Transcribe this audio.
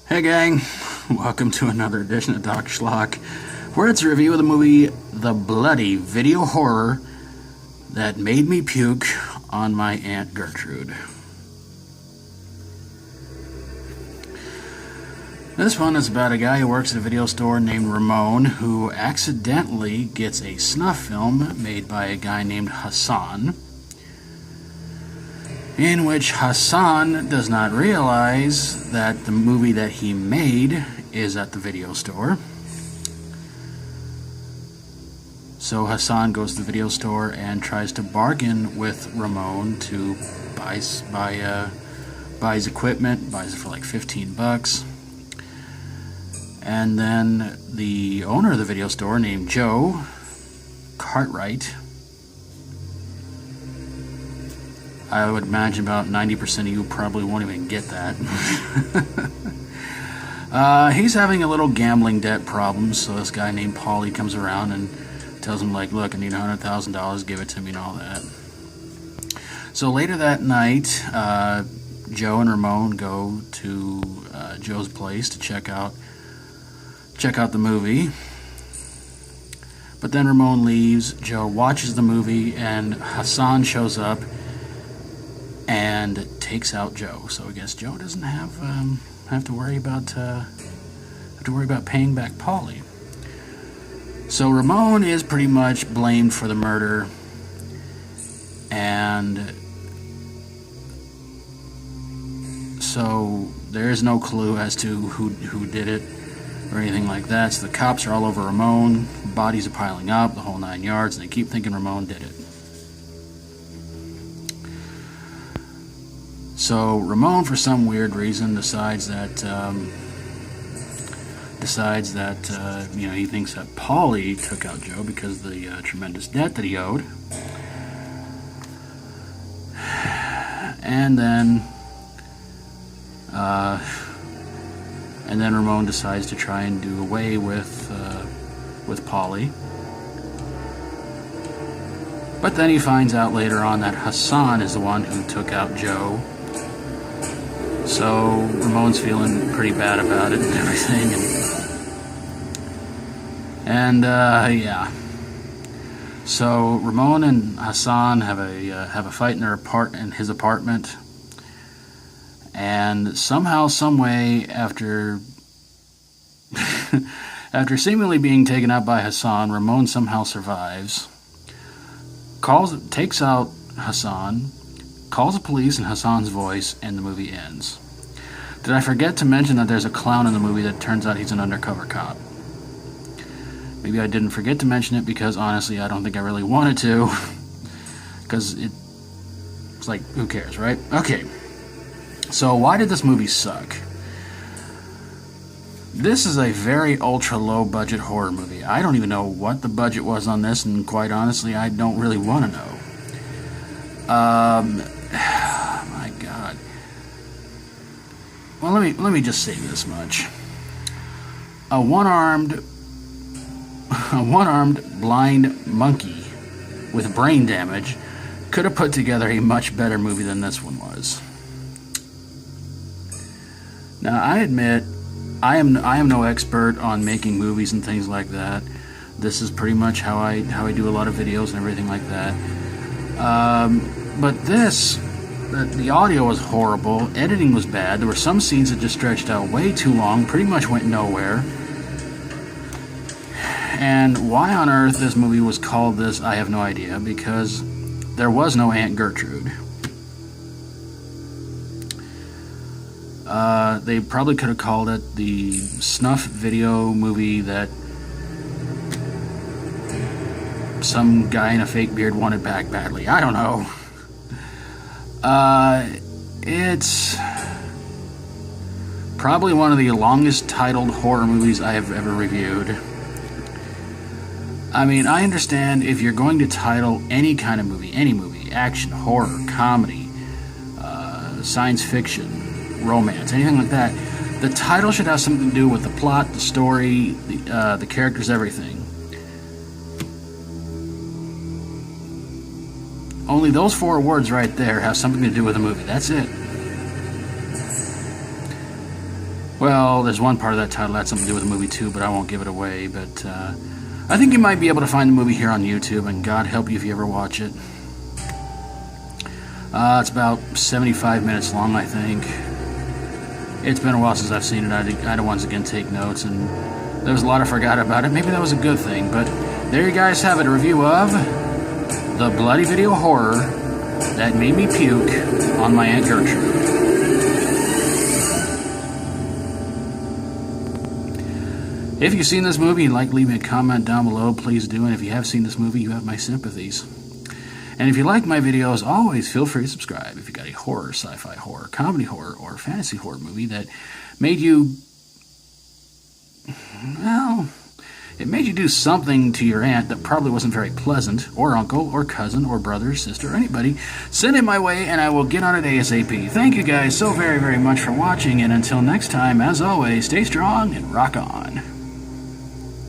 Hey gang, welcome to another edition of Doc Schlock, where it's a review of the movie The Bloody Video Horror That Made Me Puke on My Aunt Gertrude. This one is about a guy who works at a video store named Ramon who accidentally gets a snuff film made by a guy named Hassan, in which Hassan does not realize that the movie that he made is at the video store. So Hassan goes to the video store and tries to bargain with Ramon to buys equipment, buys it for like $15. And then the owner of the video store, named Joe Cartwright, I would imagine about 90% of you probably won't even get that. He's having a little gambling debt problem, so this guy named Paulie comes around and tells him, like, look, I need $100,000, give it to me and all that. So later that night, Joe and Ramon go to Joe's place to check out the movie. But then Ramon leaves, Joe watches the movie, and Hassan shows up and takes out Joe. So I guess Joe doesn't have to worry about paying back Paulie. So Ramon is pretty much blamed for the murder, and so there is no clue as to who did it or anything like that. So the cops are all over Ramon, bodies are piling up, the whole 9 yards, and they keep thinking Ramon did it. So Ramon, for some weird reason, decides that he thinks that Paulie took out Joe because of the tremendous debt that he owed, and then Ramon decides to try and do away with Paulie. But then he finds out later on that Hassan is the one who took out Joe. So Ramon's feeling pretty bad about it and everything, and yeah. So Ramon and Hassan have a fight in his apartment, and somehow, some way, after seemingly being taken out by Hassan, Ramon somehow survives. Takes out Hassan, calls the police in Hassan's voice, and the movie ends. Did I forget to mention that there's a clown in the movie that turns out he's an undercover cop? Maybe I didn't forget to mention it because, honestly, I don't think I really wanted to. Because it's like, who cares, right? Okay. So why did this movie suck? This is a very ultra-low budget horror movie. I don't even know what the budget was on this, and quite honestly, I don't really want to know. My God. Well, let me just say this much. A one-armed blind monkey with brain damage could have put together a much better movie than this one was. Now, I admit, I am no expert on making movies and things like that. This is pretty much how I do a lot of videos and everything like that. But the audio was horrible, editing was bad, there were some scenes that just stretched out way too long, pretty much went nowhere. And why on earth this movie was called this, I have no idea, because there was no Aunt Gertrude. They probably could have called it the snuff video movie that some guy in a fake beard wanted back badly. I don't know. It's probably one of the longest titled horror movies I have ever reviewed. I mean, I understand if you're going to title any kind of movie, any movie, action, horror, comedy, science fiction, romance, anything like that, the title should have something to do with the plot, the story, the characters, everything. Only those 4 words right there have something to do with the movie. That's it. Well, there's one part of that title that had something to do with the movie too, but I won't give it away. But I think you might be able to find the movie here on YouTube, and God help you if you ever watch it. It's about 75 minutes long, I think. It's been a while since I've seen it. I had to once again take notes, and there was a lot I forgot about it. Maybe that was a good thing, but there you guys have it, a review of the bloody video horror that made me puke on my Aunt Gertrude. If you've seen this movie and like, leave me a comment down below, please do. And if you have seen this movie, you have my sympathies. And if you like my videos, always feel free to subscribe. If you got a horror, sci-fi horror, comedy horror, or fantasy horror movie that made you, well, it made you do something to your aunt that probably wasn't very pleasant, or uncle, or cousin, or brother, sister, or anybody, send it my way and I will get on it ASAP. Thank you guys so very, very much for watching, and until next time, as always, stay strong and rock on.